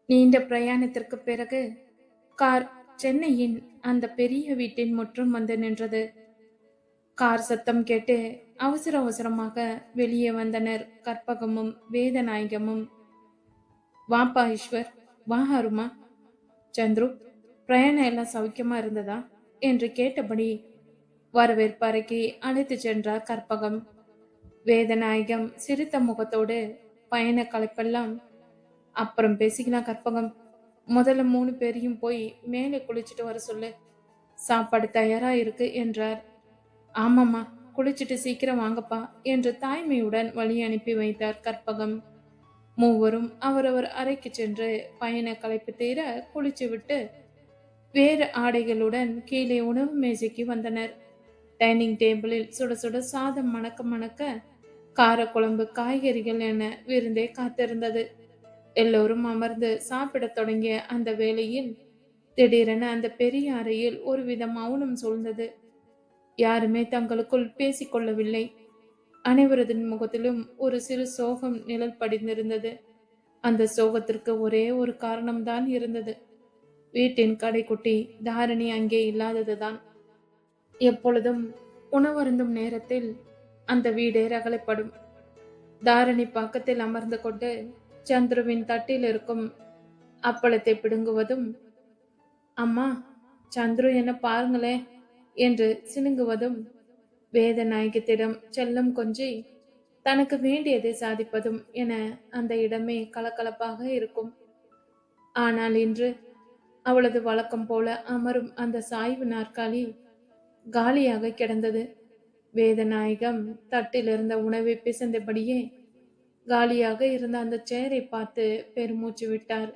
நீண்ட பிரயாணத்திற்கு பிறகு கார் சென்னையின் அந்த பெரிய வீட்டின் முற்றும் வந்து நின்றது. கார் சத்தம் கேட்டு அவசர அவசரமாக வெளியே வந்தனர் கற்பகமும் வேதநாயகமும். வாப்பா ஈஸ்வர், வா அருமா. சந்துரு, பிரயாணம் எல்லாம் சௌக்கியமா இருந்ததா என்று கேட்டபடி வரவேற்பறைக்கு அழைத்து சென்றார் கற்பகம். வேதநாயகம் சிரித்த முகத்தோடு, பயண களைப்பெல்லாம் அப்புறம் பேசிக்கலாம் கற்பகம், முதல்ல 3 பேரையும் போய் மேலே குளிச்சுட்டு வர சொல்லு, சாப்பாடு தயாரா இருக்கு என்றார். ஆமாம்மா, குளிச்சுட்டு சீக்கிரம் வாங்கப்பா என்று தாய்மையுடன் வழி அனுப்பி வைத்தார் கற்பகம். மூவரும் அவரவர் அறைக்கு சென்று பயண களைப்பு தீர குளிச்சுவிட்டு வேறு ஆடைகளுடன் கீழே உணவு மேஜைக்கு வந்தனர். டைனிங் டேபிளில் சுட சுட சாதம் மணக்க மணக்க காரக்குழம்பு காய்கறிகள் என விருந்தே காத்திருந்தது. எல்லோரும் அமர்ந்து சாப்பிடத் தொடங்கிய அந்த வேளையில் திடீரென அந்த பெரிய அறையில் ஒருவித மௌனம் சூழ்ந்தது. யாருமே தங்களுக்குள் பேசிக்கொள்ளவில்லை. அனைவரது முகத்திலும் ஒரு சிறு சோகம் நிழல் படிந்திருந்தது. அந்த சோகத்திற்கு ஒரே ஒரு காரணம்தான் இருந்தது. வீட்டின் கடைக்குட்டி தாரணி அங்கே இல்லாததுதான். எப்பொழுதும் உணவருந்தும் நேரத்தில் அந்த வீடே ரகளைப்படும். தாரணி பக்கத்தில் அமர்ந்து கொண்டு சந்துருவின் தட்டில் இருக்கும் அப்பளத்தை பிடுங்குவதும், அம்மா சந்துரு என்ன பாருங்களே என்று சினுங்குவதும், வேதநாயகத்திடம் செல்லம் கொஞ்சி தனக்கு வேண்டியதை சாதிப்பதும் என அந்த இடமே கலகலப்பாக இருக்கும். ஆனால் இன்று அவளது வழக்கம் போல அமரும் அந்த சாய்வு நாற்காலி காலியாக கிடந்தது. வேதநாயகம் தட்டில் இருந்த உணவை பிசைந்தபடியே காலியாக இருந்த அந்த சேரை பார்த்து பெருமூச்சு விட்டார்.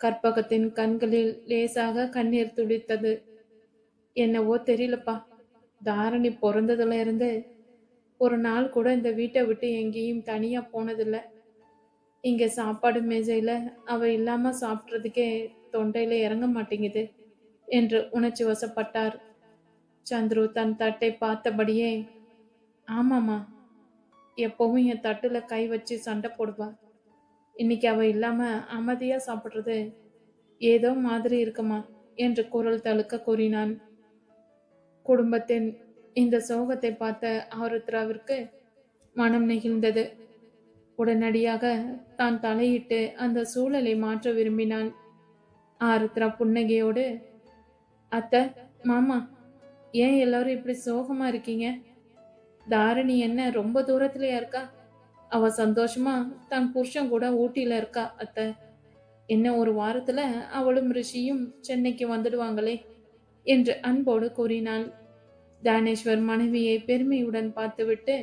கற்பகத்தின் கண்களில் லேசாக கண்ணீர் துளித்தது. என்னவோ தெரியலப்பா, தாரணி பிறந்ததுல இருந்து ஒரு நாள் கூட இந்த வீட்டை விட்டு எங்கேயும் தனியா போனதில்லை. இங்க சாப்பாடு மேஜையில அவ இல்லாம சாப்பிட்றதுக்கே தொண்டையில இறங்க மாட்டேங்குது என்று உணர்ச்சி வசப்பட்டார். சந்துரு தன் தட்டை பார்த்தபடியே, ஆமாமா, எப்பவும் என் தட்டுல கை வச்சு சண்டை போடுவா. இன்னைக்கு அவ இல்லாம அமைதியா சாப்பிடுறது ஏதோ மாதிரி இருக்குமா என்று குரல் தழுக்க கூறினான். குடும்பத்தின் இந்த சோகத்தை பார்த்த ஆருத்ராவிற்கு மனம் நெகிழ்ந்தது. உடனடியாக தான் தலையிட்டு அந்த சூழலை மாற்ற விரும்பினான். ஆருத்ரா புன்னகையோடு, அத்தை, மாமா, ஏன் எல்லாரும் இப்படி சோகமா இருக்கீங்க? தாரணி என்ன ரொம்ப தூரத்துலயா இருக்கா? அவ சந்தோஷமா தன் புருஷன் கூட ஊட்டியில இருக்கா அத்தை. என்ன ஒரு வாரத்துல அவளும் ரிஷியும் சென்னைக்கு வந்துடுவாங்களே என்று அன்போடு கூறினாள். தானேஸ்வர் மனைவியை பெருமையுடன் பார்த்துவிட்டு,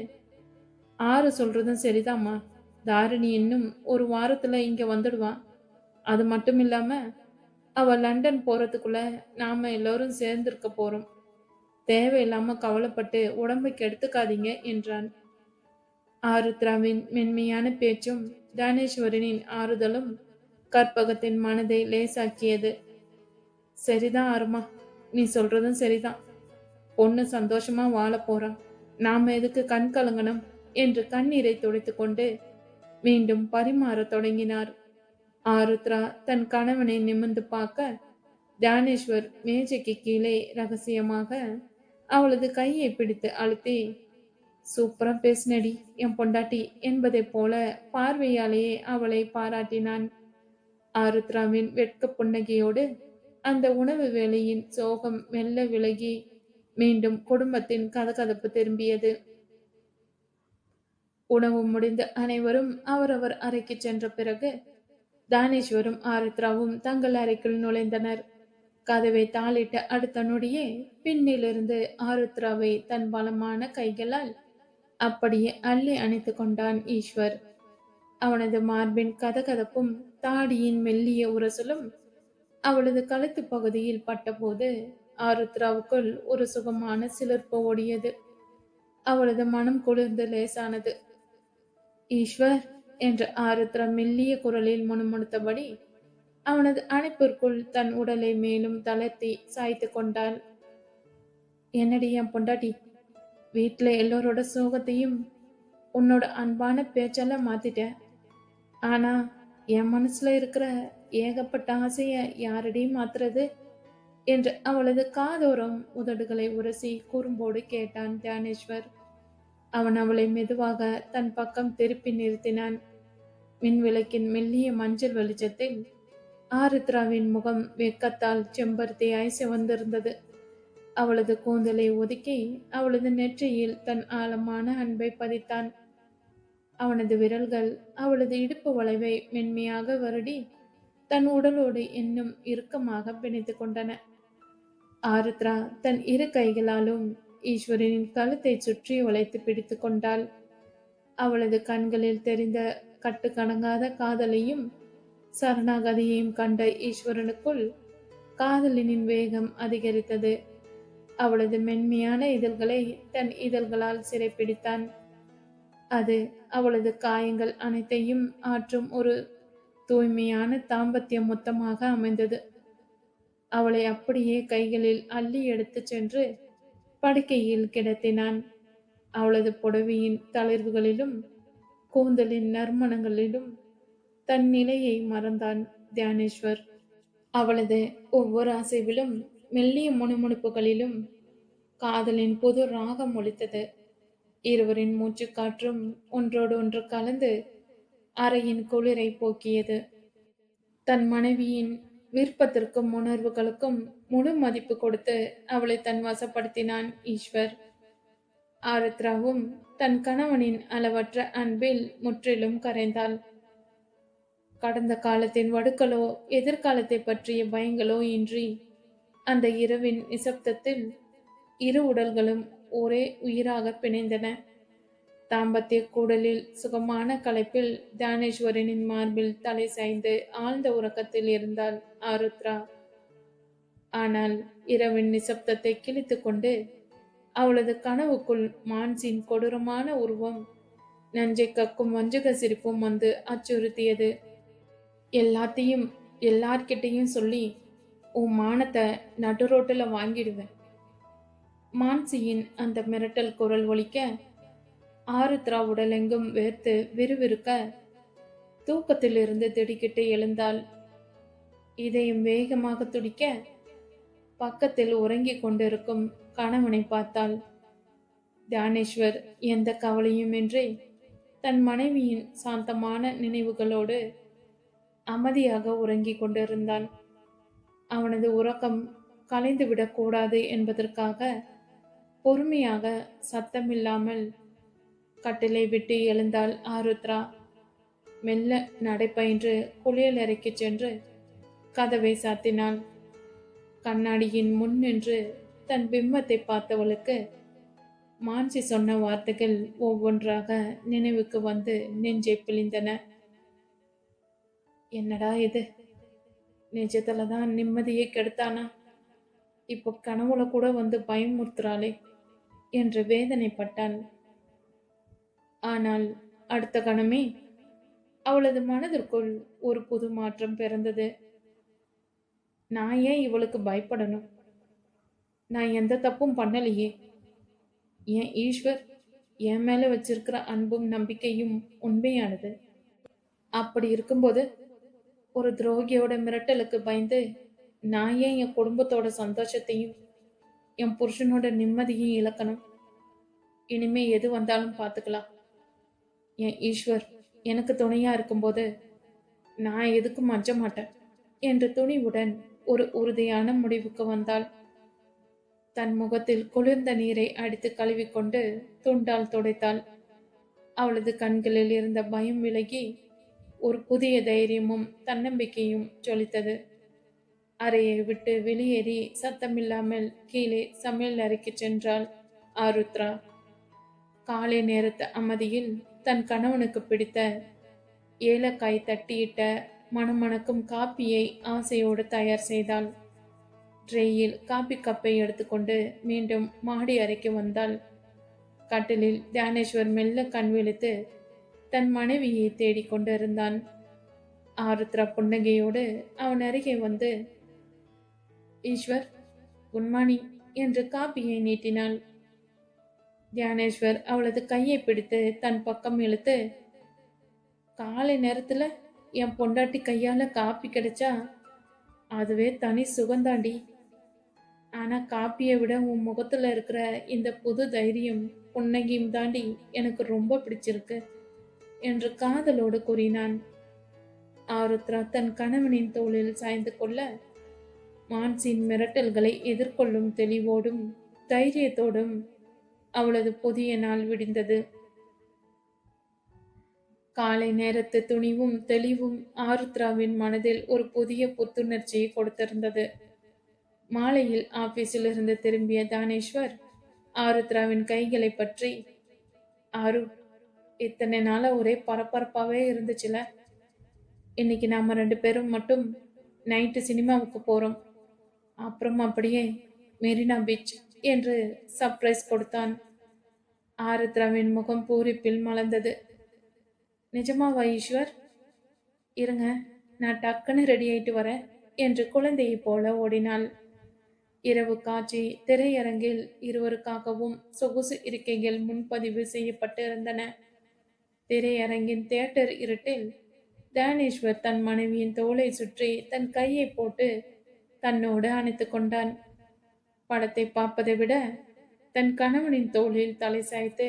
ஆறு சொல்றதும் சரிதாம்மா, தாரிணி இன்னும் ஒரு வாரத்துல இங்க வந்துடுவான். அது மட்டும் இல்லாம அவ லண்டன் போறதுக்குள்ள நாம எல்லோரும் சேர்ந்திருக்க போறோம். தேவையில்லாம கவலைப்பட்டு உடம்பை கெடுத்துக்காதீங்க என்றான். ஆருத்ராவின் மென்மையான பேச்சும் தானேஸ்வரனின் ஆறுதலும் கற்பகத்தின் மனதை லேசாக்கியது. சரிதான் அருமா, நீ சொல்றதும் சரிதான். பொண்ணு சந்தோஷமா வாழ போறான், நாம எதுக்கு கண் கலங்கணும் என்று கண்ணீரை துடைத்து கொண்டு மீண்டும் பரிமாற தொடங்கினார். ஆருத்ரா தன் கணவனை நிமிர்ந்து பார்க்க தானேஸ்வர் மேஜைக்கு கீழே ரகசியமாக அவளது கையை பிடித்து அழுத்தி, சூப்பரா பேசினடி என் பொண்டாட்டி என்பதை போல பார்வையாலேயே அவளை பாராட்டினான். ஆருத்ராவின் வெட்க புன்னகையோடு அந்த உணவு வேளையின் சோகம் மெல்ல விலகி மீண்டும் குடும்பத்தின் கதகதப்பு திரும்பியது. உணவு முடிந்த அனைவரும் அவரவர் அறைக்கு சென்ற பிறகு தானேஸ்வரும் ஆருத்ராவும் தங்கள் அறைக்குள் நுழைந்தனர். கதவை தாளிட்ட அடுத்த நொடியே பின்னிலிருந்து ஆருத்ராவை தன் பலமான கைகளால் அப்படியே அள்ளி அணைத்து கொண்டான் ஈஸ்வர். அவனது மார்பின் கதகதப்பும் தாடியின் மெல்லிய உரசலும் அவளது கழுத்து பகுதியில் பட்டபோது ஆருத்ராவுக்குள் ஒரு சுகமான சிலிர்ப்பு ஓடியது. அவளது மனம் குளிர்ந்து லேசானது. ஈஸ்வர் என்று ஆருத்ரா மெல்லிய குரலில் முணுமுணுத்தபடி அவனது அணைப்பிற்குள் தன் உடலை மேலும் தளர்த்தி சாய்த்து கொண்டாள். என்னடி என் பொண்டாட்டி, வீட்டுல எல்லோரோட சோகத்தையும் உன்னோட அன்பான பேச்செல்லாம் மாத்திட்ட. ஆனா என் மனசுல இருக்கிற ஏகப்பட்ட ஆசைய யாரடி மாத்துறது என்று அவளது காதோரம் உதடுகளை உரசி குறும்போடு கேட்டான் தியானேஸ்வர். அவன் அவளை மெதுவாக தன் பக்கம் திருப்பி நிறுத்தினான். மின்விளக்கின் மெல்லிய மஞ்சள் வெளிச்சத்தில் ஆருத்ராவின் முகம் வெட்கத்தால் செம்பருத்தியாய் சிவந்திருந்தது. அவளது கூந்தலை ஒதுக்கி அவளது நெற்றியில் தன் ஆழமான அன்பை பதித்தான். அவனது விரல்கள் அவளது இடுப்பு வளைவை மென்மையாக வருடி தன் உடலோடு இன்னும் இறுக்கமாக பிணைத்து கொண்டன. ஆருத்ரா தன் இரு கைகளாலும் ஈஸ்வரனின் கழுத்தை சுற்றி வளைத்து பிடித்து கொண்டாள். அவளது கண்களில் தெரிந்த கட்டுக்கணங்காத காதலையும் சரணாகதியையும் கண்ட ஈஸ்வரனுக்குள் காதலினின் வேகம் அதிகரித்தது. அவளது மென்மையான இதழ்களை தன் இதழ்களால் சிறைப்பிடித்தான். அது அவளது காயங்கள் அனைத்தையும் ஆற்றும் ஒரு தூய்மையான தாம்பத்திய மொத்தமாக அமைந்தது. அவளை அப்படியே கைகளில் அள்ளி எடுத்துச் சென்று படுக்கையில் கிடத்தினான். அவளது புடவையின் தளர்வுகளிலும் கூந்தலின் நறுமணங்களிலும் தன் நிலையை மறந்தான் தியானேஸ்வர். அவளது ஒவ்வொரு அசைவிலும் மெல்லிய முணுமுணுப்புகளிலும் காதலின் புது ராகம் ஒலித்தது. இருவரின் மூச்சுக்காற்றும் ஒன்றோடு ஒன்று கலந்து அறையின் குளிரை போக்கியது. தன் மனைவியின் விருப்பத்திற்கும் உணர்வுகளுக்கும் முழு மதிப்பு கொடுத்து அவளை தன் வசப்படுத்தினான் ஈஸ்வர். ஆருத்ராவும் தன் கணவனின் அளவற்ற அன்பில் முற்றிலும் கரைந்தாள். கடந்த காலத்தின் வடுக்களோ எதிர்காலத்தை பற்றிய பயங்களோ இன்றி அந்த இரவின் நிசப்தத்தில் இரு உடல்களும் ஒரே உயிராக பிணைந்தன. தாம்பத்திய கூடலில் சுகமான களைப்பில் தியானேஸ்வரனின் மார்பில் தலை சாய்ந்து ஆழ்ந்த உறக்கத்தில் இருந்தாள் ஆருத்ரா. ஆனால் இரவின் நிசப்தத்தை கிழித்து கொண்டு அவளது கனவுக்குள் மான்சின் கொடூரமான உருவம் நஞ்சை கக்கும் வஞ்சக சிரிப்பும் வந்து அச்சுறுத்தியது. எல்லாத்தையும் எல்லார்கிட்டையும் சொல்லி உன் மானத்தை நடு ரோட்டில் வாங்கிடுவேன். மான்சியின் அந்த மிரட்டல் குரல் ஒலிக்க ஆருத்ரா உடலெங்கும் வேர்த்து விறுவிறுக்க தூக்கத்திலிருந்து திடுக்கிட்டு எழுந்தாள். இதயம் வேகமாக துடிக்க பக்கத்தில் உறங்கிக் கொண்டிருக்கும் கணவனை பார்த்தாள். தியானேஸ்வர் எந்த கவலையுமின்றி தன் மனைவியின் சாந்தமான நினைவுகளோடு அமைதியாக உறங்கிக் கொண்டிருந்தான். அவனது உறக்கம் கலைந்துவிடக் கூடாது என்பதற்காக பொறுமையாக சத்தமில்லாமல் கட்டிலை விட்டு எழுந்தாள் ஆருத்ரா. மெல்ல நடைபயின்று குளியலறைக்கு சென்று கதவை சாத்தினாள். கண்ணாடியின் முன் நின்று தன் பிம்பத்தை பார்த்தவளுக்கு மான்சி சொன்ன வார்த்தைகள் ஒவ்வொன்றாக நினைவுக்கு வந்து நெஞ்சை பிழிந்தன. என்னடா இது, நிஜத்துலதான் நிம்மதியை கெடுத்தானா? இப்போ கனவுல கூட வந்து பயமுறுத்துறாளே என்று வேதனைப்பட்டான். ஆனால் அடுத்த கணமே அவளது மனதிற்குள் ஒரு புது மாற்றம் பிறந்தது. நான் ஏன் இவளுக்கு பயப்படணும்? நான் எந்த தப்பும் பண்ணலையே. என் ஈஸ்வர் என் மேல வச்சிருக்கிற அன்பும் நம்பிக்கையும் உண்மையானது. அப்படி இருக்கும்போது ஒரு துரோகியோட மிரட்டலுக்கு பயந்து நான் ஏன் என் குடும்பத்தோட சந்தோஷத்தையும் என் புருஷனோட நிம்மதியும் இழக்கணும்? இனிமே எது வந்தாலும் பார்த்துக்கலாம். என் ஈஸ்வர் எனக்கு துணையா இருக்கும்போது நான் எதுக்கும் அஞ்ச மாட்டேன் என்ற துணிவுடன் ஒரு உறுதியான முடிவுக்கு வந்தாள். தன் முகத்தில் குளிர்ந்த நீரை அடித்து கழுவிக்கொண்டு துண்டால் துடைத்தாள். அவளது கண்களில் இருந்த பயம் விலகி ஒரு புதிய தைரியமும் தன்னம்பிக்கையும் ஜொலித்தது. அறையை விட்டு வெளியேறி சத்தமில்லாமல் கீழே சமையல் அறைக்கு சென்றாள் ஆருத்ரா. காலை நேரத்து அமைதியில் தன் கணவனுக்கு பிடித்த ஏலக்காய் தட்டியிட்ட மணமணக்கும் காப்பியை ஆசையோடு தயார் செய்தாள். ட்ரேயில் காப்பி கப்பை எடுத்துக்கொண்டு மீண்டும் மாடி அறைக்கு வந்தாள். கட்டிலில் தியானேஸ்வர் மெல்ல கண் விழித்து தன் மனைவியை தேடிக்கொண்டிருந்தான். ஆருத்ரா புன்னகையோடு அவன் அருகே வந்து, ஈஸ்வர் குட் மார்னிங் என்று காப்பியை நீட்டினாள். தியானேஸ்வர் அவளது கையை பிடித்து தன் பக்கம் இழுத்து, காலை நேரத்துல என் பொண்டாட்டி கையால காப்பி கிடைச்சா அதுவே தனி சுகந்தாண்டி. ஆனா காப்பியை விட உன் முகத்துல இருக்கிற இந்த புது தைரியம் புன்னகையும் தாண்டி எனக்கு ரொம்ப பிடிச்சிருக்கு என்று காதலோடு கூறினான். ஆருத்ரா தன் கணவனின் தோளில் சாய்ந்து கொள்ள மான்சின் மிரட்டல்களை எதிர்கொள்ளும் தெளிவோடும் தைரியத்தோடும் அவளது புதிய நாள் விடிந்தது. காலை நேரத்து துணிவும் தெளிவும் ஆருத்ராவின் மனதில் ஒரு புதிய புத்துணர்ச்சியை கொடுத்திருந்தது. மாலையில் ஆபீஸில் இருந்து திரும்பிய தானேஸ்வர் ஆருத்ராவின் கைகளை பற்றி, ஆரு, இத்தனை நாளா ஒரே பரபரப்பாவே இருந்துச்சுல. இன்னைக்கு நாம 2 பேரும் மட்டும் நைட்டு சினிமாவுக்கு போறோம். அப்புறம் அப்படியே மெரினா பீச் என்று சர்ப்ரைஸ் கொடுத்தான். ஆருத்ராவின் முகம் பூரிப்பில் மலர்ந்தது. நிஜமாவா ஈஸ்வர்? இருங்க, நான் டக்குன்னு ரெடி ஆயிட்டு வரேன் என்று குழந்தையைப் போல ஓடினாள். இரவு காட்சி திரையரங்கில் இருவருக்காகவும் சொகுசு இருக்கைகள் முன்பதிவு செய்யப்பட்டு இருந்தன. திரையரங்கின் தியேட்டர் இருட்டில் தானேஸ்வர் தன் மனைவியின் தோளை சுற்றி தன் கையை போட்டு தன்னோடு அணைத்துக் கொண்டான். படத்தை பார்ப்பதை விட தன் கணவனின் தோளில் தலை சாய்த்து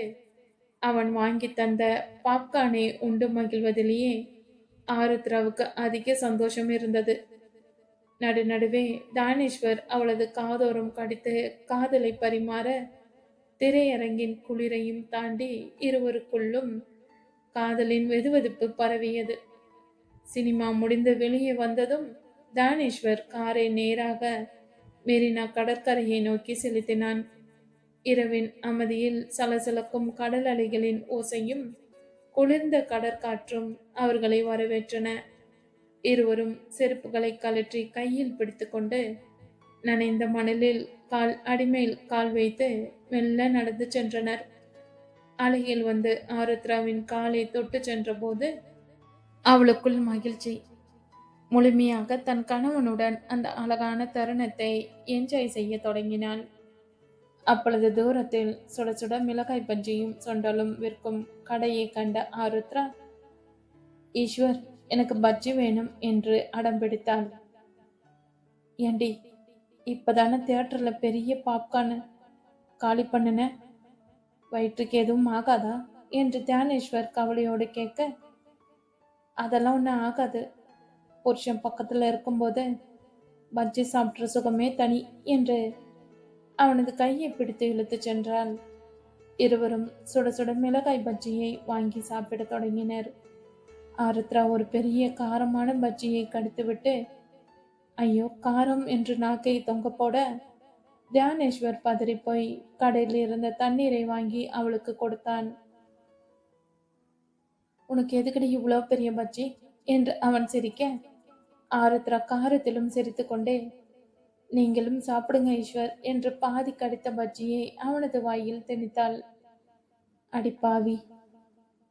அவன் வாங்கி தந்த பாப்கார்னை உண்டு மகிழ்வதிலேயே ஆருத்ராவுக்கு அதிக சந்தோஷம் இருந்தது. நடுநடுவே தானேஸ்வர் அவளது காதோரம் கடித்து காதலை பரிமாற திரையரங்கின் குளிரையும் தாண்டி இருவருக்குள்ளும் காதலின் வெதுவெதுப்பு பரவியது. சினிமா முடிந்து வெளியே வந்ததும் தானேஸ்வர் காரை நேராக மெரினா கடற்கரையை நோக்கி செலுத்தினான். இரவின் அமைதியில் சலசலக்கும் கடல் அலைகளின் ஓசையும் குளிர்ந்த கடற்காற்றும் அவர்களை வரவேற்றன. இருவரும் செருப்புகளை கழற்றி கையில் பிடித்துக்கொண்டு நனைந்த மணலில் கால் அடிமேல் கால் வைத்து மெல்ல நடந்து சென்றனர். அலையில் வந்து ஆருத்ராவின் காலை தொட்டு சென்ற போது அவளுக்குள் மகிழ்ச்சி. முழுமையாக தன் கணவனுடன் அந்த அழகான தருணத்தை என்ஜாய் செய்ய தொடங்கினாள். அப்பொழுது தூரத்தில் சுட சுட மிளகாய் பஜ்ஜியும் சொண்டலும் விற்கும் கடையை கண்ட ஆருத்ரா, ஈஸ்வர், எனக்கு பஜ்ஜி வேணும் என்று அடம்பிடித்தாள். ஏண்டி, இப்பதானே தியேட்டர்ல பெரிய பாப்கார்னு காலி பண்ணுன, வயிற்றுக்கு எதுவும் ஆகாதா என்று தியானேஸ்வர் கவலையோடு கேட்க, அதெல்லாம் ஒன்றும் ஆகாது. புருஷன் பக்கத்துல இருக்கும்போது பஜ்ஜி சாப்பிட்ற சுகமே தனி என்று அவனது கையை பிடித்து இழுத்து சென்றாள். இருவரும் சுட சுட மிளகாய் பஜ்ஜியை வாங்கி சாப்பிட தொடங்கினர். ஆருத்ரா ஒரு பெரிய காரமான பஜ்ஜியை கடித்துவிட்டு ஐயோ காரம் என்று நாக்கை தொங்க போட தியானேஸ்வர் பதறி போய் கடையில் இருந்த தண்ணீரை வாங்கி அவளுக்கு கொடுத்தான். உனக்கு எதுக்கடி இவ்வளோ பெரிய பஜ்ஜி என்று அவன் சிரிக்க, ஆருத்ரா காரத்திலும் சிரித்து கொண்டே, நீங்களும் சாப்பிடுங்க ஈஸ்வர் என்று பாதி கடித்த பஜ்ஜியை அவனது வாயில் திணித்தாள். அடிப்பாவி,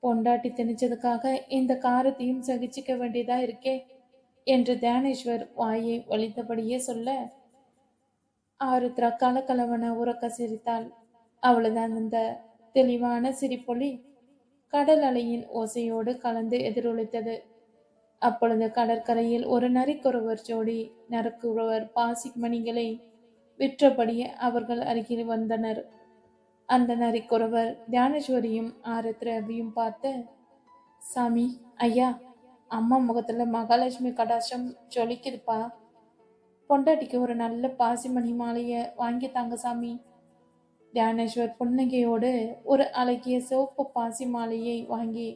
பொண்டாட்டி திணிச்சதுக்காக இந்த காரத்தையும் சகிச்சிக்க வேண்டியதா இருக்கே என்று தியானேஸ்வர் வாயை வலித்தபடியே சொல்ல, ஆருத்ரா கலகலவன உறக்க சிரித்தாள். அவளது அந்த தெளிவான சிரிப்பொலி கடல் அலையின் ஓசையோடு கலந்து எதிரொலித்தது. அப்பொழுது கடற்கரையில் ஒரு நரிக்குறவர் ஜோடி நரிக்குறவர் பாசி மணிகளை விற்றபடியே அவர்கள் அருகில் வந்தனர். அந்த நரிக்குறவர் தியானேஸ்வரியும் ஆருத்ராவையும் பார்த்து, சாமி, ஐயா, அம்மா முகத்துல மகாலட்சுமி கடாட்சம் ஜொலிக்குதுப்பா. பொண்டாட்டிக்கு ஒரு நல்ல பாசிமணி மாலைய வாங்கி தாங்க சாமி. தியானேஸ்வர் புன்னகையோடு ஒரு அழகிய சிவப்பு பாசி மாலையை வாங்கி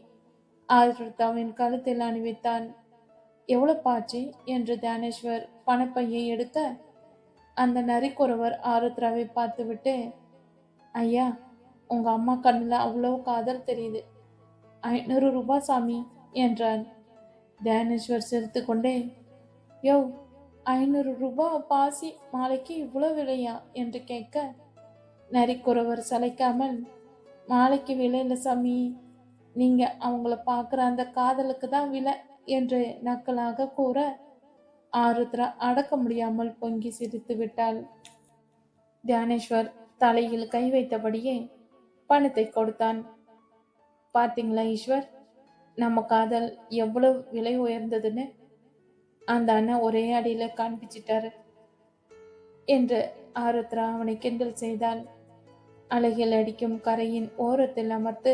ஆருத்ராவின் கழுத்தில் அணிவித்தான். எவ்வளவு பாச்சு என்று தியானேஸ்வர் பணப்பையை எடுக்க அந்த நரிக்குறவர் ஆருத்ராவை பார்த்துவிட்டு, ஐயா, உங்க அம்மா கண்ணுல அவ்வளவு காதல் தெரியுது, 500 ரூபாய் சாமி என்றான். தியானேஸ்வர் சிரித்து கொண்டே, யோ, 500 ரூபாய் பாசி மாலைக்கு இவ்வளவு விலையா என்று கேட்க, நரிக்குறவர் சளைக்காமல், மாலைக்கு விலை இல்லை சாமி, நீங்க அவங்கள பார்க்குற அந்த காதலுக்கு தான் விலை என்று நக்கலாக கூற ஆருத்ரா அடக்க முடியாமல் பொங்கி சிரித்து விட்டாள். தியானேஸ்வர் தலையில் கை வைத்தபடியே பணத்தை கொடுத்தான். பார்த்தீங்களா ஈஸ்வர், நம்ம காதல் எவ்வளவு விலை உயர்ந்ததுன்னு அந்த அண்ணன் ஒரே அடியில காண்பிச்சிட்டாரு என்று ஆருத்ரா அவனை கிண்டல் செய்தாள். அலைகள் அடிக்கும் கரையின் ஓரத்தில் அமர்த்து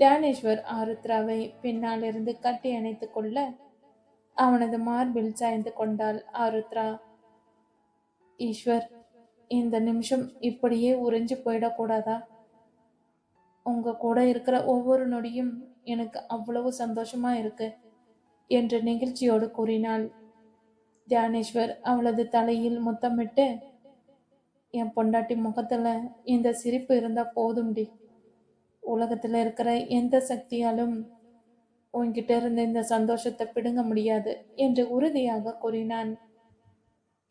தியானேஸ்வர் ஆருத்ராவை பின்னாலிருந்து கட்டி அணைத்துக் கொள்ள அவனது மார்பில் சாய்ந்து கொண்டாள் ஆருத்ரா. ஈஸ்வர், இந்த நிமிஷம் இப்படியே உறைஞ்சு போயிடக்கூடாதா? உங்க கூட இருக்கிற ஒவ்வொரு நொடியும் எனக்கு அவ்வளவு சந்தோஷமா இருக்கு என்று நெகிழ்ச்சியோடு கூறினாள். தியானேஸ்வர் அவளது தலையில் முத்தமிட்டு, என் பொண்டாட்டி முகத்துல இந்த சிரிப்பு இருந்தா போதும்டி. உலகத்துல இருக்கிற எந்த சக்தியாலும் உன்கிட்ட இருந்த இந்த சந்தோஷத்தை பிடுங்க முடியாது என்று உறுதியாக கூறினான்.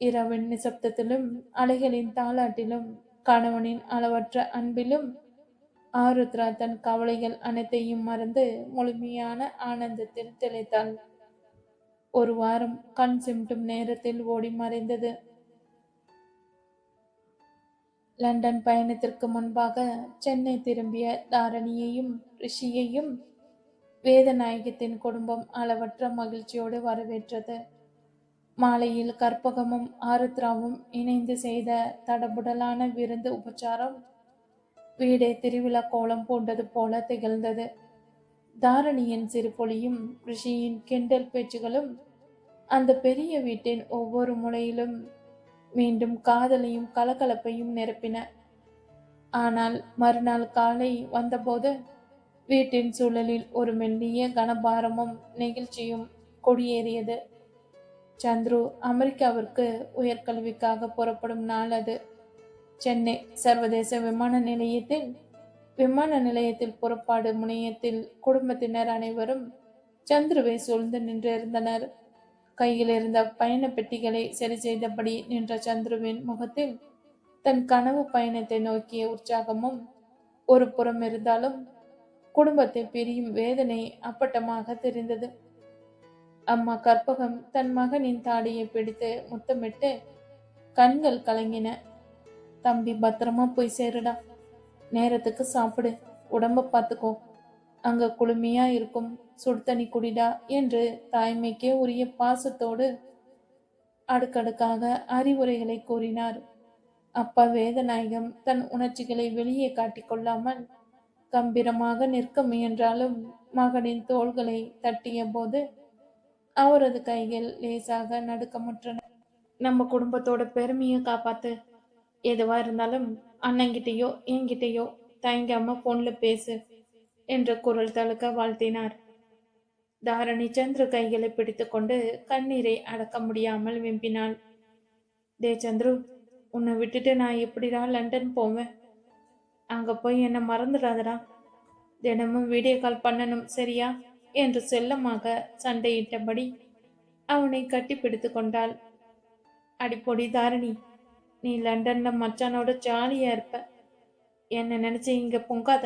இரவின் நிசப்தத்திலும் அலைகளின் தாளாட்டிலும் கணவனின் அளவற்ற அன்பிலும் ஆருத்ரா தன் கவலைகள் அனைத்தையும் மறந்து முழுமையான ஆனந்தத்தில் திளைத்தாள். ஒரு வாரம் கண் சிமிட்டும் நேரத்தில் ஓடி மறைந்தது. லண்டன் பயணத்திற்கு முன்பாக சென்னை திரும்பிய தாரணியையும் ரிஷியையும் வேதநாயகத்தின் குடும்பம் அளவற்ற மகிழ்ச்சியோடு வரவேற்றது. மாலையில் கற்பகமும் ஆருத்ராவும் இணைந்து செய்த தடபுடலான விருந்து உபச்சாரம் வீடே திருவிழா கோலம் பூண்டது போல திகழ்ந்தது. தாரணியின் சிறுபொலியும் ரிஷியின் கிண்டல் பேச்சுகளும் அந்த பெரிய வீட்டின் ஒவ்வொரு முனையிலும் மீண்டும் காதலையும் கலகலப்பையும் நிரப்பின. ஆனால் மறுநாள் காலை வந்தபோது வீட்டின் சூழலில் ஒரு மெல்லிய கனபாரமும் நெகிழ்ச்சியும் கொடியேறியது. சந்துரு அமெரிக்காவிற்கு உயர்கல்விக்காக புறப்படும் நாள் அது. சென்னை சர்வதேச விமான நிலையத்தில் புறப்பாடு முனையத்தில் குடும்பத்தினர் அனைவரும் சந்துருவை சூழ்ந்து நின்றிருந்தனர். கையில் இருந்த பயண பெட்டிகளை சரி செய்தபடி நின்ற சந்துருவின் முகத்தில் தன் கனவு பயணத்தை நோக்கிய உற்சாகமும் ஒரு புறம் இருந்தாலும் குடும்பத்தை பிரியும் வேதனை அப்பட்டமாக தெரிந்தது. அம்மா கற்பகம் தன் மகனின் தாடியை பிடித்து முத்தமிட்டு கண்கள் கலங்கின. தம்பி, பத்திரமா போய் சேருடா, நேரத்துக்கு சாப்பிடு, உடம்ப பார்த்துக்கோ, அங்க குளுமையா இருக்கும், சுடுதண்ணி குடிடா என்று தாய்மைக்கே உரிய பாசத்தோடு அடுக்கடுக்காக அறிவுரைகளை கூறினார். அப்பா வேதநாயகம் தன் உணர்ச்சிகளை வெளியே காட்டிக்கொள்ளாமல் கம்பீரமாக நிற்க முயன்றாலும் மகனின் தோள்களை தட்டிய போது அவரது கைகள் லேசாக நடுக்கமுற்றன. நம்ம குடும்பத்தோட பெருமையை காப்பாத்து, எதுவா இருந்தாலும் அண்ணங்கிட்டயோ என்கிட்டயோ தயங்காம போன்ல பேசு என்ற குரல் தழுக்க வாழ்த்தினார். தாரணி சந்துரு கைகளை பிடித்து கொண்டு கண்ணீரை அடக்க முடியாமல் விம்பினாள். டே சந்துரு, உன்னை விட்டுட்டு நான் எப்படிடா லண்டன் போவேன்? அங்க போய் என்ன மறந்துடாதடா, தினமும் வீடியோ கால் பண்ணணும், சரியா என்று செல்லமாக சண்டையிட்டபடி அவனை கட்டி பிடித்து கொண்டாள். அடிப்பொடி தாரணி, நீ லண்டன்ல மச்சானோட ஜாலியா இருப்ப, என்ன நினைச்சு இங்க பொங்காத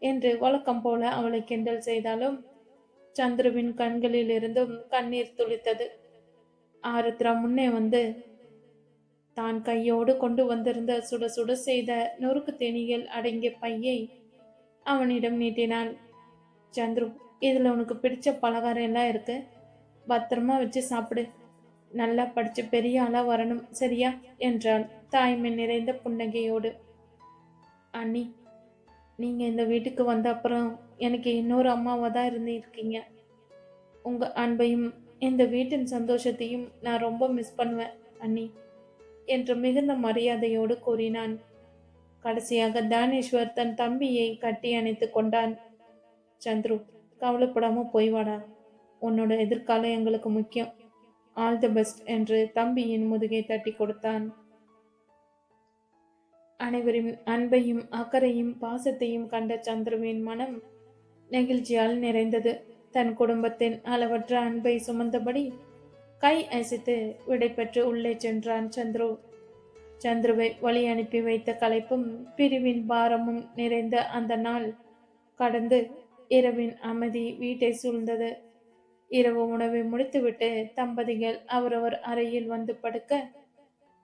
என்று வழக்கம் போல அவளை கிண்டல் செய்தாலும் சந்துருவின் கண்களில் இருந்தும் கண்ணீர் துளித்தது. ஆருத்ரா முன்னே வந்து தான் கையோடு கொண்டு வந்திருந்த சுட சுட செய்த நொறுக்கு தேனிகள் அடங்கிய பையை அவனிடம் நீட்டினாள். சந்துரு, இதுல உனக்கு பிடிச்ச பலகாரம் எல்லாம் இருக்கு, பத்திரமா வச்சு சாப்பிடு, நல்லா படிச்சு பெரிய ஆளா வரணும், சரியா என்றாள் தாய்மை நிறைந்த புன்னகையோடு. அண்ணி, நீங்க இந்த வீட்டுக்கு வந்த அப்புறம் எனக்கு இன்னொரு அம்மாவா தான் இருந்திருக்கீங்க. உங்க அன்பையும் இந்த வீட்டின் சந்தோஷத்தையும் நான் ரொம்ப மிஸ் பண்ணுவேன் அண்ணி என்று மிகுந்த மரியாதையோடு கூறினான். கடைசியாக தானேஸ்வர் தன் தம்பியை கட்டி அணைத்து கொண்டான். சந்துரு, கவலைப்படாம போய்வாடா, உன்னோட எதிர்காலம் எங்களுக்கு முக்கியம், ஆல் தி பெஸ்ட் என்று தம்பியின் முதுகை தட்டி கொடுத்தான். அனைவரின் அன்பையும் அக்கறையும் பாசத்தையும் கண்ட சந்துருவின் மனம் நெகிழ்ச்சியால் நிறைந்தது. தன் குடும்பத்தின் அளவற்ற அன்பை சுமந்தபடி கை அசைத்து விடை பெற்று உள்ளே சென்றான் சந்துரு. சந்துருவை வழி அனுப்பி வைத்த களைப்பும் பிரிவின் பாரமும் நிறைந்த அந்த நாள் கடந்து இரவின் அமைதி வீட்டை சூழ்ந்தது. இரவு உணவை முடித்துவிட்டு தம்பதிகள் அவரவர் அறையில் வந்து படுக்க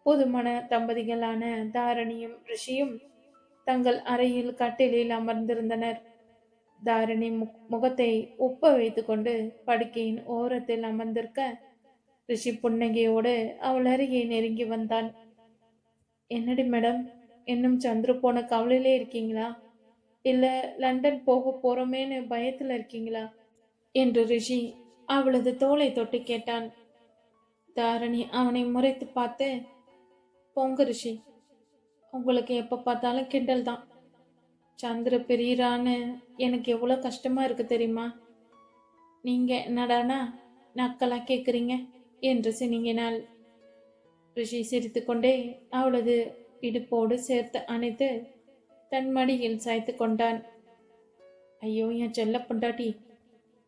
புதுமண தம்பதிகளான தாரணியும் ரிஷியும் தங்கள் அறையில் கட்டிலில் அமர்ந்திருந்தனர். தாரிணி முகத்தை உப்ப வைத்துக்கொண்டு படுக்கையின் ஓரத்தில் அமர்ந்திருக்க, ரிஷி புன்னகையோடு அவள் அருகே நெருங்கி வந்தான். என்னடி மேடம், இன்னும் சந்துரு போன கவலையிலே இருக்கீங்களா? இல்ல லண்டன் போக போறோமேன்னு பயத்துல இருக்கீங்களா என்று ரிஷி அவளது தோளை தொட்டு கேட்டான். தாரணி அவனை முறைத்து பார்த்து, போங்க ரிஷி, உங்களுக்கு எப்ப பார்த்தாலும் கிண்டல் தான். சந்திர பிரியறான்னு எனக்கு எவ்வளோ கஷ்டமா இருக்கு தெரியுமா? நீங்க என்னடானா நக்கலா கேக்குறீங்க என்று சினிங்கினாள். ரிஷி சிரித்துக்கொண்டே அவளது இடுப்போடு சேர்த்து அணைத்து தன் மடியில் சாய்த்து கொண்டான். ஐயோ என் செல்ல பொண்டாட்டி,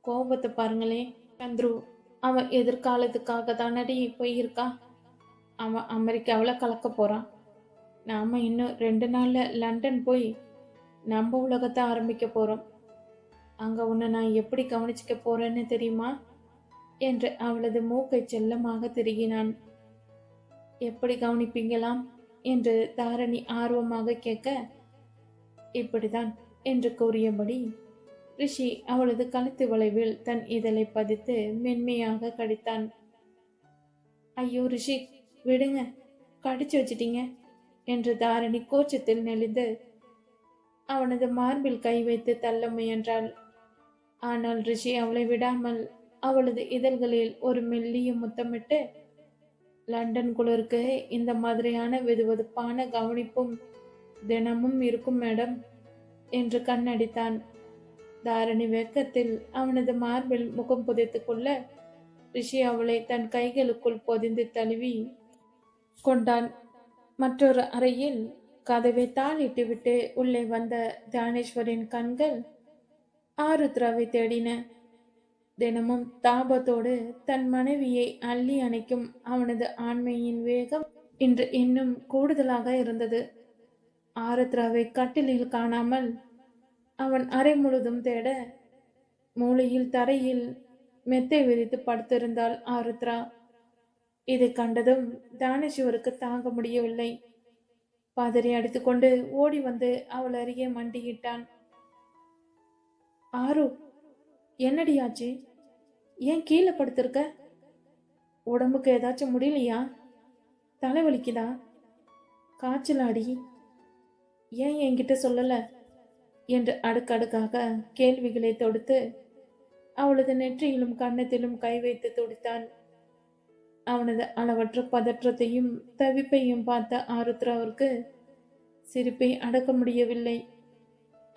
கோபத்தை பாருங்களே. சந்துரு அவன் எதிர்காலத்துக்காக தானடி போயிருக்கா. அவன் அமெரிக்காவில் கலக்க போறான். நாம இன்னும் 2 நாள்ல லண்டன் போய் நம்ம உலகத்தை ஆரம்பிக்க போறோம். அங்க உன்னை நான் எப்படி கவனிச்சுக்க போறேன்னு தெரியுமா என்று அவளது மூக்கை செல்லமாக திருகினான். எப்படி கவனிப்பீங்களாம் என்று தாரணி ஆர்வமாக கேட்க, இப்படிதான் என்று கூறியபடி ரிஷி அவளது கழுத்து வளைவில் தன் இதழை பதித்து மென்மையாக கடித்தான். ஐயோ ரிஷி, விடுங்க, கடிச்சு வச்சிட்டீங்க என்று தாரணி கோச்சத்தில் நெளிந்து அவனது மார்பில் கை வைத்து தள்ள முயன்றாள். ஆனால் ரிஷி அவளை விடாமல் அவளது இதழ்களில் ஒரு மெல்லிய முத்தமிட்டு, லண்டன் குளிருக்கு இந்த மாதிரியான வெதுவெதுப்பான கவனிப்பும் தினமும் இருக்கும் மேடம் என்று கண்ணடித்தான். தாரணி வெக்கத்தில் அவனது மார்பில் முகம் புதைத்துக் கொள்ள ரிஷி அவளை தன் கைகளுக்குள் பொதிந்து தழுவி கொண்டான். மற்றொரு அறையில் கதவை தாளிட்டு விட்டு உள்ளே வந்த தியானேஸ்வரின் கண்கள் ஆருத்ராவை தேடின. தினமும் தாபத்தோடு தன் மனைவியை அள்ளி அணைக்கும் அவனது ஆண்மையின் வேகம் இன்று இன்னும் கூடுதலாக இருந்தது. ஆருத்ராவை கட்டிலில் காணாமல் அவன் அறை முழுதும் தேட, மூலையில் தரையில் மெத்தை விரித்து படுத்திருந்தாள் ஆருத்ரா. இதை கண்டதும் தானேஸ்வருக்கு தாங்க முடியவில்லை. பதறி அடித்துக்கொண்டு ஓடி வந்து அவள் அருகே மண்டியிட்டான். ஆரு, என்னடியாச்சு? ஏன் கீழே படுத்திருக்க? உடம்புக்கு ஏதாச்சும் முடியலையா? தலைவலிக்குதா? காய்ச்சலாடி? ஏன் என்கிட்ட சொல்லல என்று அடுக்கடுக்காக கேள்விகளை தொடுத்து அவளது நெற்றியிலும் கன்னத்திலும் கை வைத்து துடித்தான். அவனது அளவற்ற பதற்றத்தையும் தவிப்பையும் பார்த்த ஆருத்ராவிற்கு சிரிப்பை அடக்க முடியவில்லை.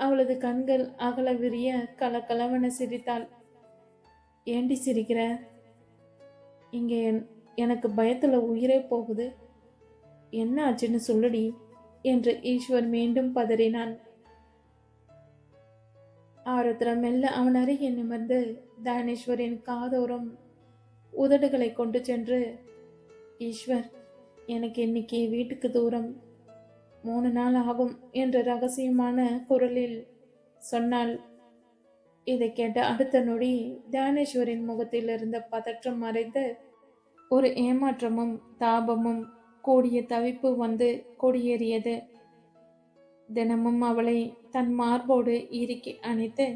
அவளது கண்கள் அகல விரிய கலகலவென சிரித்தாள். ஏண்டி சிரிக்கிற? இங்க எனக்கு பயத்துல உயிரே போகுது. என்ன ஆச்சுன்னு சொல்லுடி என்று ஈஸ்வர் மீண்டும் பதறினான். ஆருத்ரா மெல்ல அவன் அருகே நிமிர்ந்து தானேஸ்வரின் காதோரம் உதடுகளை கொண்டு சென்று, ஈஸ்வர், எனக்கு இன்னைக்கு வீட்டுக்கு தூரம், 3 நாள் ஆகும் என்ற ரகசியமான குரலில் சொன்னாள். இதை கேட்ட அடுத்த நொடி தானேஸ்வரின் முகத்தில் இருந்த பதற்றம் மறைந்து ஒரு ஏமாற்றமும் தாபமும் கூடிய தவிப்பு வந்து கொடியேறியது. தினமும் அவளை தன் மார்போடு இறுக்கி அணைத்து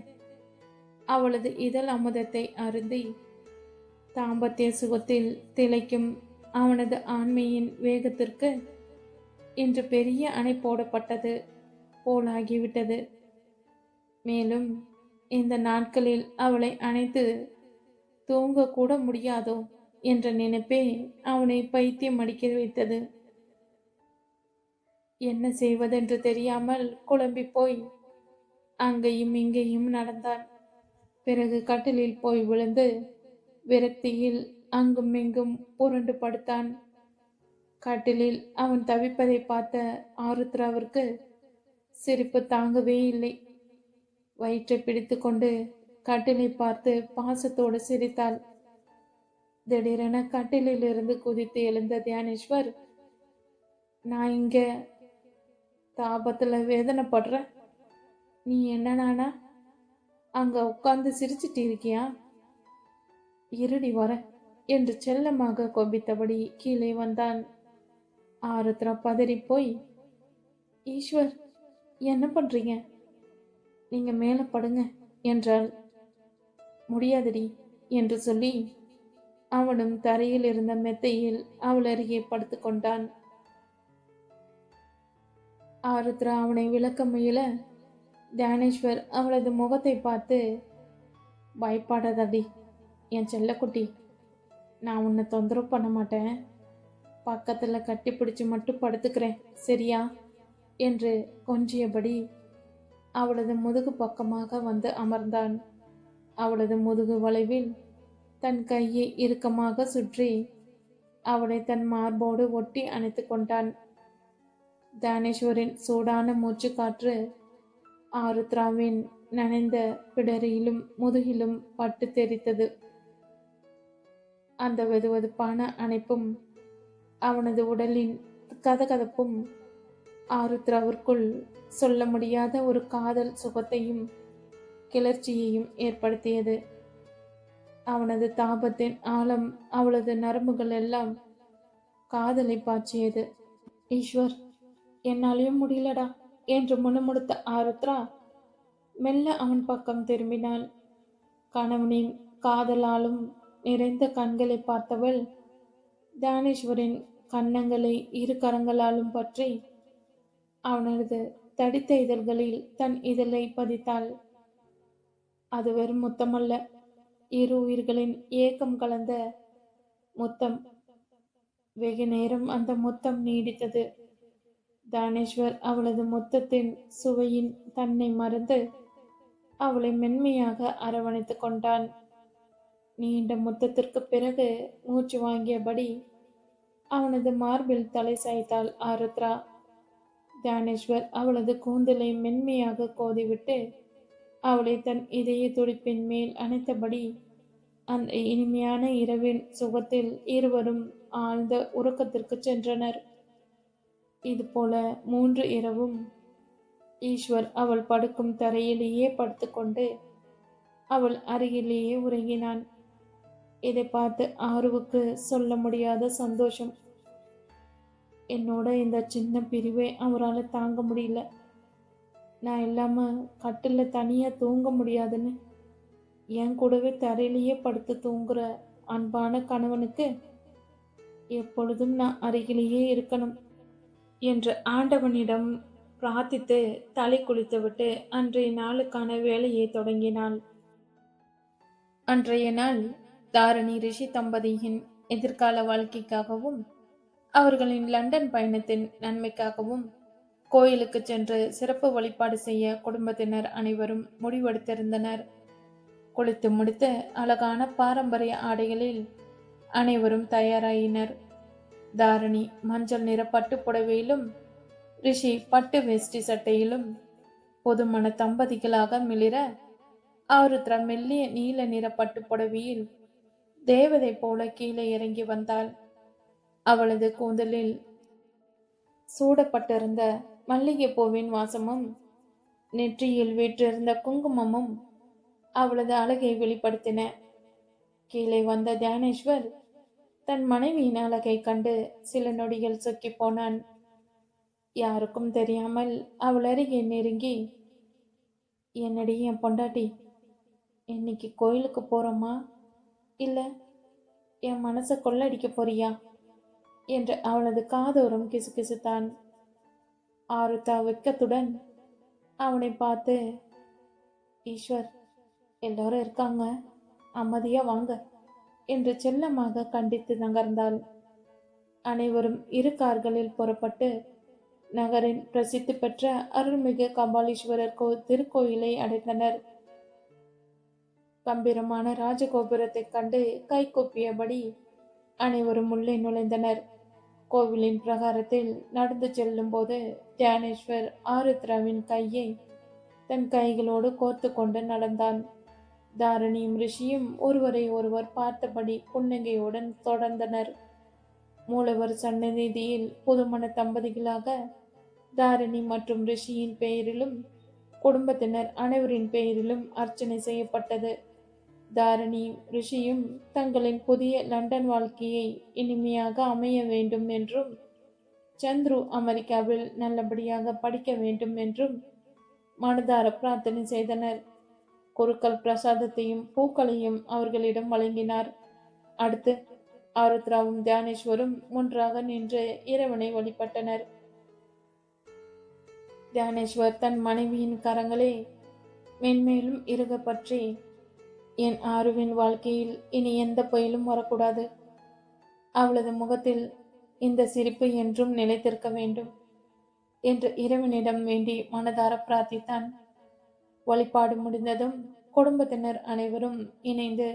அவளது இதழ் அமுதத்தை அருந்தி தாம்பத்திய சுகத்தில் திளைக்கும் அவனது ஆண்மையின் வேகத்திற்கு இன்று பெரிய அணை போடப்பட்டது போலாகிவிட்டது. மேலும் இந்த நாட்களில் அவளை அணைத்து தூங்க கூட முடியாதோ என்ற நினைப்பே அவனை பைத்தியம் அடிக்க வைத்தது. என்ன செய்வதென்று தெரியாமல் குழம்பி போய் அங்கேயும் இங்கேயும் நடந்தான். பிறகு கட்டிலில் போய் விழுந்து விரக்தியில் அங்கும் இங்கும் புரண்டு படுத்தான். கட்டிலில் அவன் தவிப்பதை பார்த்த ஆருத்ராவிற்கு சிரிப்பு தாங்கவே இல்லை. வயிற்றை பிடித்து கொண்டு கட்டிலை பார்த்து பாசத்தோடு சிரித்தாள். திடீரென கட்டிலில் இருந்து குதித்து எழுந்த தியானேஸ்வர், நான் இங்க தாபத்துல வேதனைப்படுற, நீ என்னன்னா அங்க உட்கார்ந்து சிரிச்சிட்டு இருக்கியா? இருடி வர என்று செல்லமாக கொபித்தபடி கீழே வந்தான். ஆருத்ரா பதறி போய், ஈஸ்வர், என்ன பண்றீங்க? நீங்க மேல படுங்க என்றாள். முடியாதடி என்று சொல்லி அவனும் தரையில் இருந்த மெத்தையில் அவள் அருகே படுத்துக்கொண்டான். ஆருத்ரா அவனை விளக்க முயல தியானேஸ்வர் அவளது முகத்தை பார்த்து, பயப்படாதடி என் செல்லக்குட்டி, நான் உன்னை தொந்தரவு பண்ண மாட்டேன், பக்கத்துல கட்டி பிடிச்சு மட்டும் படுத்துக்கிறேன், சரியா என்று கொஞ்சியபடி அவளது முதுகு பக்கமாக வந்து அமர்ந்தான். அவளது முதுகு வளைவில் தன் கையை இறுக்கமாக சுற்றி அவளை தன் மார்போடு ஒட்டி அணைத்து கொண்டான். தானேஸ்வரின் சூடான மூச்சு காற்று ஆருத்ராவின் நனைந்த பிடரியிலும் முதுகிலும் பட்டு தெரித்தது. அந்த வெதுவெதுப்பான அணைப்பும் அவனது உடலின் கதகதப்பும் ஆருத்ராவிற்குள் சொல்ல முடியாத ஒரு காதல் சுகத்தையும் கிளர்ச்சியையும் ஏற்படுத்தியது. அவனது தாபத்தின் ஆழம் அவளது நரம்புகள் எல்லாம் காதலை பாய்ச்சியது. ஈஸ்வர், என்னாலையும் முடியலடா என்று முணுமுணுத்த ஆருத்ரா மெல்ல அவன் பக்கம் திரும்பினாள். கணவனின் காதலாலும் நிறைந்த கண்களை பார்த்தவள் தானேஸ்வரின் கன்னங்களை இரு கரங்களாலும் பற்றி அவனது தடித்த இதழ்களில் தன் இதழை பதித்தாள். அது வெறும் முத்தமல்ல, இரு உயிர்களின் ஏக்கம் கலந்த முத்தம். வெகு நேரம் அந்த முத்தம் நீடித்தது. தானேஸ்வர் அவளது முத்தத்தின் சுவையின் தன்னை மறந்து அவளை மென்மையாக அரவணைத்துக் கொண்டான். நீண்ட முத்தத்திற்கு பிறகு மூச்சு வாங்கியபடி அவனது மார்பில் தலை சாய்த்தாள் ஆருத்ரா. தானேஸ்வர் அவளது கூந்தலை மென்மையாக கோதிவிட்டு அவளை தன் இதய துடிப்பின் மேல் அணைத்தபடி அந்த இனிமையான இரவின் சுகத்தில் இருவரும் ஆழ்ந்த உறக்கத்திற்கு சென்றனர். இதுபோல 3 இரவும் ஈஸ்வர் அவள் படுக்கும் தரையிலேயே படுத்துக்கொண்டு அவள் அருகிலேயே உறங்கினான். இதை பார்த்து ஆருவுக்கு சொல்ல முடியாத சந்தோஷம். என்னோட இந்த சின்ன பிரிவை அவரால் தாங்க முடியல. நான் இல்லாம கட்டில தனியா தூங்க முடியாதுன்னு என் கூடவே தரையிலேயே படுத்து தூங்குற அன்பான கணவனுக்கு எப்பொழுதும் நான் அருகிலேயே இருக்கணும் என்று ஆண்டவனிடம் பிரார்த்தித்து தலை குளித்துவிட்டு அன்றைய நாளுக்கான வேலையை தொடங்கினாள். அன்றைய நாள் தாரணி ரிஷி தம்பதியின் எதிர்கால வாழ்க்கைக்காகவும் அவர்களின் லண்டன் பயணத்தின் நன்மைக்காகவும் கோயிலுக்கு சென்று சிறப்பு வழிபாடு செய்ய குடும்பத்தினர் அனைவரும் முடிவெடுத்திருந்தனர். குளித்து முடித்து அழகான பாரம்பரிய ஆடைகளில் அனைவரும் தயாராயினர். தாரணி மஞ்சள் நிற பட்டு புடவையிலும் ரிஷி பட்டு வேஷ்டி சட்டையிலும் புதுமண தம்பதிகளாக மிளிர ஆருத்ரா மெல்லிய நீல நிற பட்டு புடவையில் தேவதை போல கீழே இறங்கி வந்தாள். அவளது கூந்தலில் சூடப்பட்டிருந்த மல்லிகை பூவின் வாசமும் நெற்றியில் வீற்றிருந்த குங்குமமும் அவளது அழகை வெளிப்படுத்தின. கீழே வந்த தியானேஸ்வர் தன் மனைவியின் அழகை கண்டு சில நொடிகள் சொக்கி போனான். யாருக்கும் தெரியாமல் அவள் அருகே நெருங்கி, என்னடி என் பொண்டாட்டி, இன்னைக்கு கோயிலுக்கு போறோமா இல்ல என் மனசை கொள்ளடிக்க போறியா என்று அவளது காதோரம் கிசுகிசுத்தான். ஆருத்ரா வெட்கத்துடன் அவனை பார்த்து, ஈஸ்வர், எல்லாரும் இருக்காங்க, அமைதியா வாங்க என்று செல்லமாக கண்டித்து நகர்ந்தாள். அனைவரும் இரு கார்களில் புறப்பட்டு நகரின் பிரசித்தி பெற்ற அருள்மிகு கபாலீஸ்வரர் திருக்கோயிலை அடைந்தனர். கம்பீரமான ராஜகோபுரத்தை கண்டு கைகூப்பியபடி அனைவரும் உள்ளே நுழைந்தனர். கோவிலின் பிரகாரத்தில் நடந்து செல்லும் போது தியானேஸ்வர் ஆருத்ராவின் கையை தன் கைகளோடு கோர்த்து கொண்டு நடந்தான். தாரணியும் ரிஷியும் ஒருவரை ஒருவர் பார்த்தபடி புன்னகையுடன் தொடர்ந்தனர். மூலவர் சந்நிதியில் புதுமண தம்பதிகளாக தாரணி மற்றும் ரிஷியின் பெயரிலும் குடும்பத்தினர் அனைவரின் பெயரிலும் அர்ச்சனை செய்யப்பட்டது. தாரணியும் ரிஷியும் தங்களின் புதிய லண்டன் வாழ்க்கையை இனிமையாக அமைய வேண்டும் என்றும் சந்துரு அமெரிக்காவில் நல்லபடியாக படிக்க வேண்டும் என்றும் மனதார பிரார்த்தனை செய்தனர். குருக்கள் பிரசாதத்தையும் பூக்களையும் அவர்களிடம் வழங்கினார். அடுத்து ஆருத்ராவும் தியானேஸ்வரும் ஒன்றாக நின்று இறைவனை வழிபட்டனர். தியானேஸ்வர் தன் மனைவியின் கரங்களை மென்மேலும் இறுக பற்றி, என் ஆருவின் வாழ்க்கையில் இனி எந்த புயலும் வரக்கூடாது, அவளது முகத்தில் இந்த சிரிப்பு என்றும் நிலைத்திருக்க வேண்டும் என்று இறைவனிடம் வேண்டி மனதார பிரார்த்தித்தான். வழிபாடு முடிந்ததும் குடும்பத்தினர் அனைவரும் இணைந்து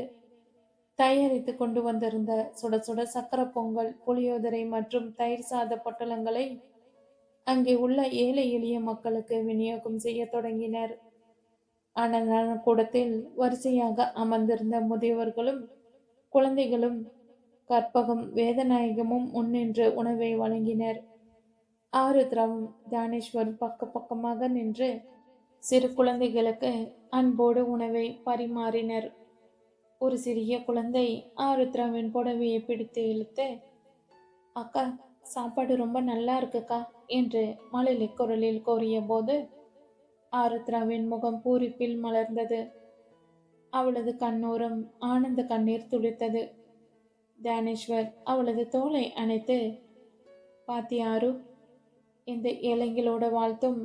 தயாரித்து கொண்டு வந்திருந்த சுட சுட சக்கர பொங்கல், புளியோதரை மற்றும் தயிர் சாத பொட்டலங்களை அங்கே உள்ள ஏழை எளிய மக்களுக்கு விநியோகம் செய்ய தொடங்கினர். அன்னதான கூடத்தில் வரிசையாக அமர்ந்திருந்த முதியவர்களும் குழந்தைகளும் கற்பகம் வேதநாயகமும் முன்னின்று உணவை வழங்கினர். ஆருத்ராவும் தியானேஸ்வர் பக்கமாக நின்று சிறு குழந்தைகளுக்கு அன்போடு உணவை பரிமாறினர். ஒரு சிறிய குழந்தை ஆருத்ராவின் புடவையை பிடித்து இழுத்து, அக்கா, சாப்பாடு ரொம்ப நல்லா இருக்குக்கா என்று மழலை குரலில் கோரிய போது ஆருத்ராவின் முகம் பூரிப்பில் மலர்ந்தது. அவளது கண்ணோரம் ஆனந்த கண்ணீர் துளித்தது. தியானேஸ்வர் அவளது தோளை அணைத்து, பாத்தியாரு, இந்த ஏழைங்களோட வாழ்த்தும்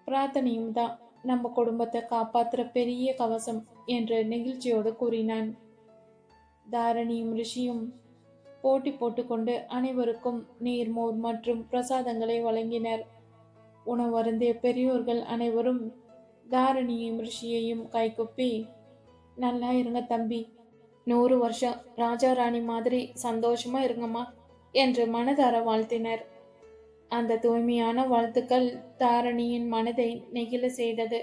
பிரார்த்தனையும் தான் நம்ம குடும்பத்தை காப்பாற்றுற பெரிய கவசம் என்று நெகிழ்ச்சியோடு கூறினான். தாரணியும் ரிஷியும் போட்டி போட்டுக்கொண்டு அனைவருக்கும் நீர், மோர் மற்றும் பிரசாதங்களை வழங்கினர். உணவருந்திய பெரியோர்கள் அனைவரும் தாரணியும் ரிஷியையும் கைகுப்பி, நல்லா இருங்க தம்பி, 100 வருஷம் ராஜா ராணி மாதிரி சந்தோஷமா இருங்கம்மா என்று மனதார வாழ்த்தினர். அந்த தூய்மையான வாழ்த்துக்கள் தாரணியின் மனதை நெகிழ செய்தது.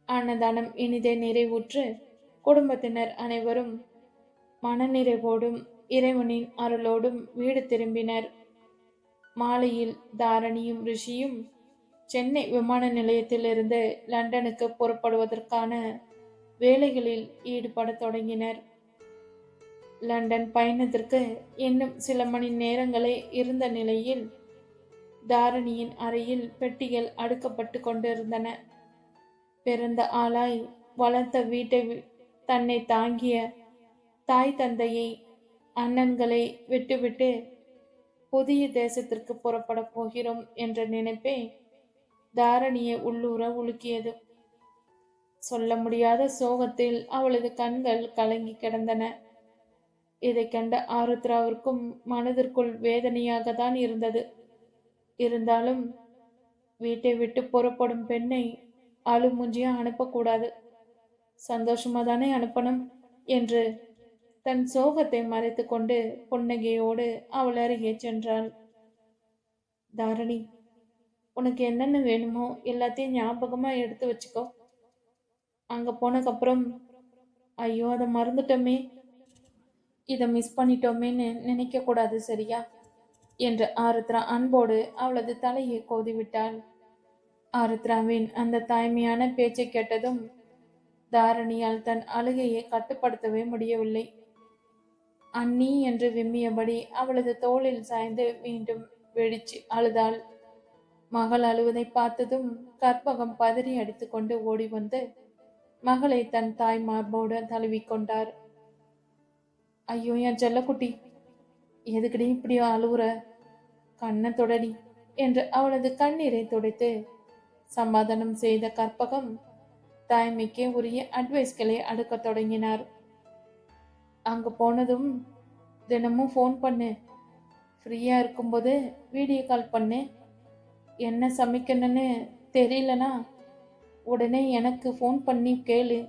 அன்னதானம் இனிதே நிறைவுற்று குடும்பத்தினர் அனைவரும் மனநிறைவோடும் இறைவனின் அருளோடும் வீடு திரும்பினர். மாலையில் தாரணியும் ரிஷியும் சென்னை விமான நிலையத்திலிருந்து லண்டனுக்கு புறப்படுவதற்கான வேலைகளில் ஈடுபட தொடங்கினர். லண்டன் பயணத்திற்கு இன்னும் சில மணி நேரங்களே இருந்த நிலையில் தாரணியின் அறையில் பெட்டிகள் அடுக்கப்பட்டு கொண்டிருந்தன. பிறந்த ஆளாய் வளர்த்த வீட்டை, தன்னை தாங்கிய தாய் தந்தையை, அண்ணன்களை விட்டுவிட்டு புதிய தேசத்திற்கு புறப்பட போகிறோம் என்ற நினைப்பே தாரணியை உள்ளூர உலுக்கியது. சொல்ல முடியாத சோகத்தில் அவளது கண்கள் கலங்கி கிடந்தன. இதை கண்ட ஆருத்ராவிற்கும் மனதிற்குள் வேதனையாக தான் இருந்தது. இருந்தாலும் வீட்டை விட்டு புறப்படும் பெண்ணை அழுமூஞ்சியா அனுப்பக்கூடாது, சந்தோஷமா தானே அனுப்பணும் என்று தன் சோகத்தை மறைத்து கொண்டு புன்னகையோடு அவள் அருகே சென்றாள். தாரணி, உனக்கு என்னென்ன வேணுமோ எல்லாத்தையும் ஞாபகமா எடுத்து வச்சுக்கோ. அங்க போனதுக்கப்புறம் ஐயோ அதை மறந்துட்டோமே, இதை மிஸ் பண்ணிட்டோமேன்னு நினைக்க கூடாது, சரியா என்று ஆருத்ரா அன்போடு அவளது தலையை கோதிவிட்டாள். ஆருத்ராவின் அந்த தாய்மையான பேச்சை கேட்டதும் தாரணியால் தன் அழுகையை கட்டுப்படுத்தவே முடியவில்லை. அண்ணி என்று விம்மியபடி அவளது தோளில் சாய்ந்து மீண்டும் வெடிச்சு அழுதாள். மகள் அழுவதை பார்த்ததும் கற்பகம் பதறி அடித்துக்கொண்டு ஓடி வந்து மகளை தன் தாய் மார்போடு தழுவிக்கொண்டார். ஐயோ என் செல்லக்குட்டி, எதுக்கடி இப்படியோ அழுவுற, கண்ணை தொடடி என்று அவளது கண்ணீரை துடைத்து சமாதானம் செய்த கற்பகம் தாய்மைக்கே உரிய அட்வைஸ்களை அடுக்க தொடங்கினார். அங்க போனதும் தினமும் ஃபோன் பண்ணு, ஃப்ரீயா இருக்கும்போது வீடியோ கால் பண்ணு, என்ன சமைக்கணும்னு தெரியலனா உடனே எனக்கு ஃபோன் பண்ணி கேளு,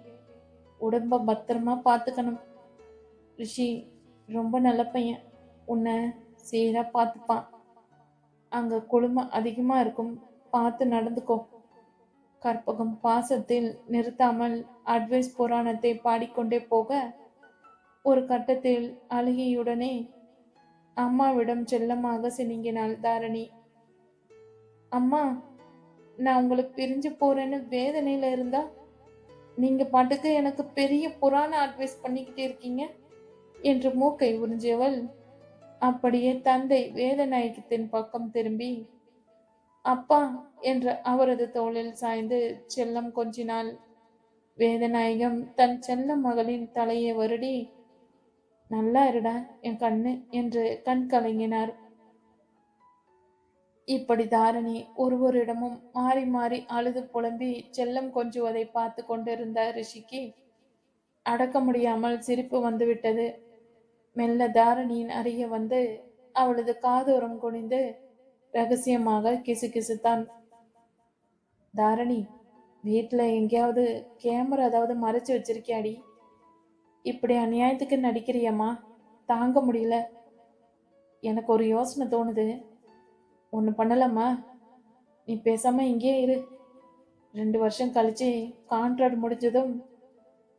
உடம்ப பத்திரமா பார்த்துக்கணும். ரிஷி ரொம்ப நல்ல பையன், உன்னை சீரா பார்த்துப்பான். அங்க குழுமம் அதிகமா இருக்கும், பார்த்து நடந்துக்கோ. கற்பகம் பாசத்தில் நிறுத்தாமல் அட்வைஸ் புராணத்தை பாடிக்கொண்டே போக ஒரு கட்டத்தில் அழுகையுடனே அம்மாவிடம் செல்லமாக சினுங்கினாள் தாரணி. அம்மா, நான் உங்களை பிரிஞ்சு போறேன்னு வேதனையில இருந்தா நீங்க பாட்டுக்கு எனக்கு பெரிய புராண அட்வைஸ் பண்ணிக்கிட்டே இருக்கீங்க என்று மூக்கை உறிஞ்சியவள் அப்படியே தந்தை வேதநாயகத்தின் பக்கம் திரும்பி அப்பா என்ற அவரது தோளில் சாய்ந்து செல்லம் கொஞ்சினாள். வேதநாயகம் தன் செல்ல மகளின் தலையை வருடி, நல்லா இருடா என் கண்ணு என்று கண் கலங்கினார். இப்படி தாரணி ஒருவரிடமும் மாறி மாறி அழுது புலம்பி செல்லம் கொஞ்சுவதை பார்த்து கொண்டிருந்த ரிஷிக்கு அடக்க முடியாமல் சிரிப்பு வந்துவிட்டது. மெல்ல தாரணியின் அருகே வந்து அவளது காதோரம் குனிந்து ரகசியமாக கிசுகிசுத்தான். தாரணி, வீட்டுல எங்கேயாவது கேமரா ஏதாவது மறைச்சு வச்சிருக்கியாடி? இப்படி அநியாயத்துக்கு நடிக்கிறியம்மா, தாங்க முடியல. எனக்கு ஒரு யோசனை தோணுது. ஒன்று பண்ணலாமா? நீ பேசாம இங்கே இரு. 2 வருஷம் கழிச்சு கான்ட்ராக்ட் முடிஞ்சதும்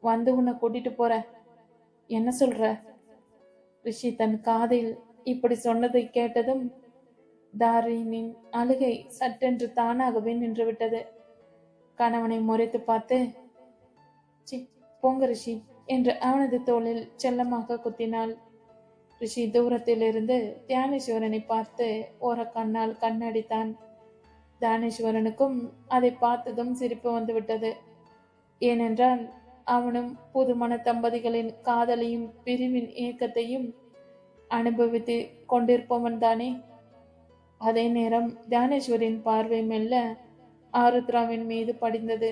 வந்து உன்னை கூட்டிட்டு போற. என்ன சொல்ற? ரிஷி தன் காதில் இப்படி சொன்னதை கேட்டதும் தாரிணின் அழுகை சட்டென்று தானாகவே நின்றுவிட்டது. கணவனை முறைத்து பார்த்து, சி போங்க ரிஷி என்று அவனது தோளில் செல்லமாக குத்தினாள். ரிஷி தூரத்தில் இருந்து தியானேஸ்வரனை பார்த்து ஒரு கண்ணால் கண்ணடித்தான். தியானேஸ்வரனுக்கும் அதை பார்த்ததும் சிரிப்பு வந்துவிட்டது. ஏனென்றால் அவனும் புதுமண தம்பதிகளின் காதலையும் பிரிவின் ஏக்கத்தையும் அனுபவித்து கொண்டிருப்பவன் தானே. அதே நேரம் தியானேஸ்வரின் பார்வை மெல்ல ஆருத்ராவின் மீது படிந்தது.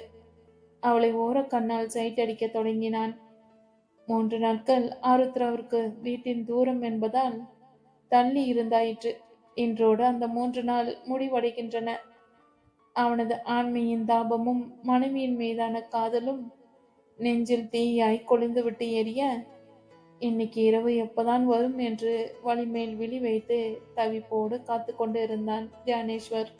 அவளை ஓர கண்ணால் சைட் அடிக்க தொடங்கினான். 3 நாட்கள் ஆருத்ராவிற்கு வீட்டின் தூரம் என்பதால் தள்ளி இருந்தாயிற்று. இன்றோடு அந்த 3 நாள் முடிவடைகின்றன. அவனது ஆண்மையின் தாபமும் மனைவியின் மீதான காதலும் நெஞ்சில் தீயாய் கொழுந்துவிட்டு எரிய, இன்னைக்கு இரவு எப்பதான் வரும் என்று வழிமேல் விழி வைத்து தவிப்போடு காத்து கொண்டு இருந்தான் தியானேஸ்வர்.